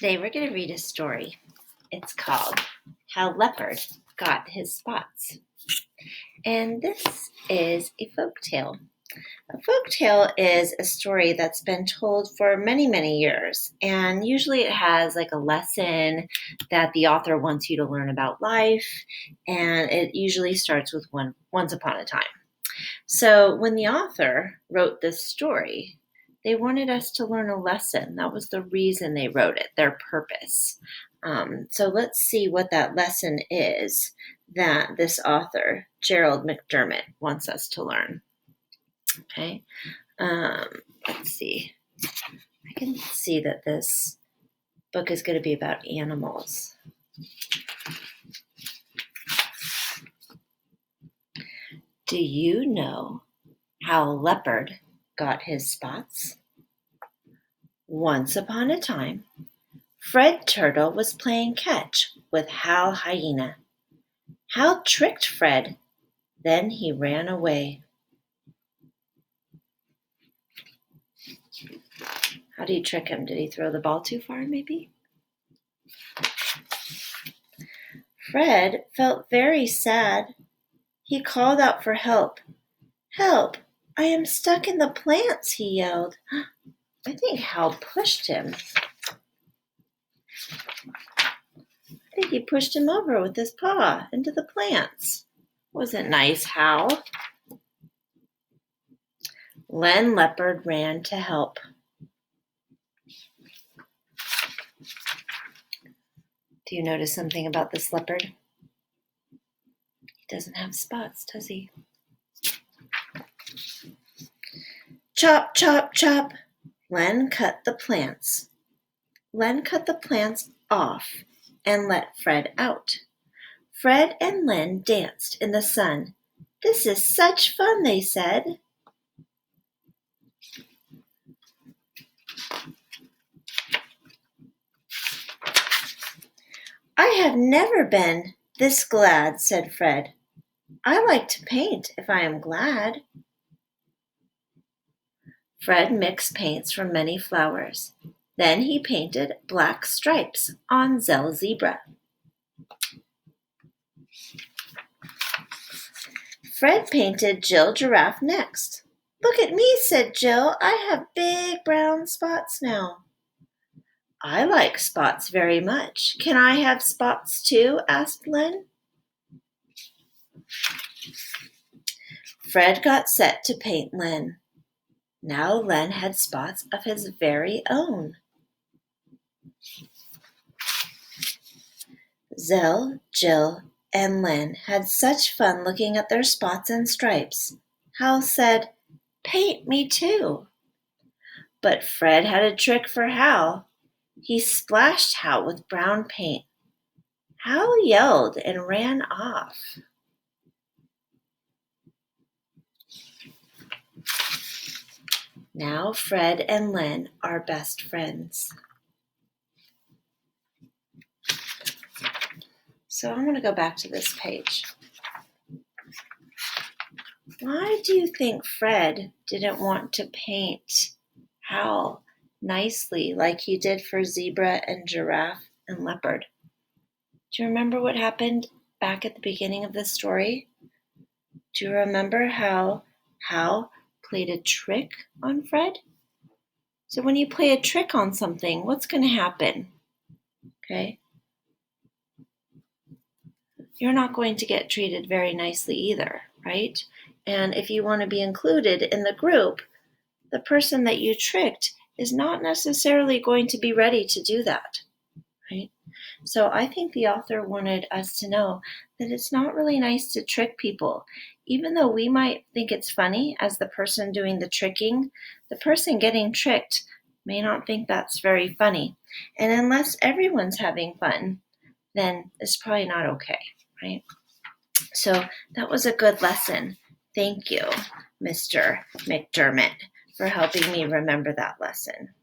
Today we're going to read a story. It's called How Leopard Got His Spots. And this is a folk tale. A folk tale is a story that's been told for many, many years. And usually it has like a lesson that the author wants you to learn about life. And it usually starts with once upon a time. So when the author wrote this story, they wanted us to learn a lesson. That was the reason they wrote it, their purpose. So let's see what that lesson is that this author, Gerald McDermott, wants us to learn. Okay, let's see. I can see that this book is going to be about animals. Do you know how Leopard got his spots? Once upon a time, Fred Turtle was playing catch with Hal Hyena. Hal tricked Fred, then he ran away. How did he trick him? Did he throw the ball too far, maybe? Fred felt very sad. He called out for help. "Help! I am stuck in the plants," he yelled. I think Hal pushed him. I think he pushed him over with his paw into the plants. Wasn't nice, Hal. Len Leopard ran to help. Do you notice something about this leopard? He doesn't have spots, does he? Chop, chop, chop. Len cut the plants. Len cut the plants off and let Fred out. Fred and Len danced in the sun. "This is such fun," they said. "I have never been this glad," said Fred. "I like to paint if I am glad." Fred mixed paints from many flowers. Then he painted black stripes on Zell Zebra. Fred painted Jill Giraffe next. "Look at me," said Jill. "I have big brown spots now." "I like spots very much. Can I have spots too?" asked Len. Fred got set to paint Len. Now Len had spots of his very own. Zell, Jill, and Len had such fun looking at their spots and stripes. Hal said, "Paint me too." But Fred had a trick for Hal. He splashed Hal with brown paint. Hal yelled and ran off. Now Fred and Len are best friends. So I'm going to go back to this page. Why do you think Fred didn't want to paint Hal nicely like he did for Zebra and Giraffe and Leopard? Do you remember what happened back at the beginning of the story? Do you remember how Hal played a trick on Fred? So when you play a trick on something, what's going to happen? Okay? You're not going to get treated very nicely either, right? And if you want to be included in the group, the person that you tricked is not necessarily going to be ready to do that, right? So I think the author wanted us to know that it's not really nice to trick people. Even though we might think it's funny as the person doing the tricking, the person getting tricked may not think that's very funny. And unless everyone's having fun, then it's probably not okay, right? So that was a good lesson. Thank you, Mr. McDermott, for helping me remember that lesson.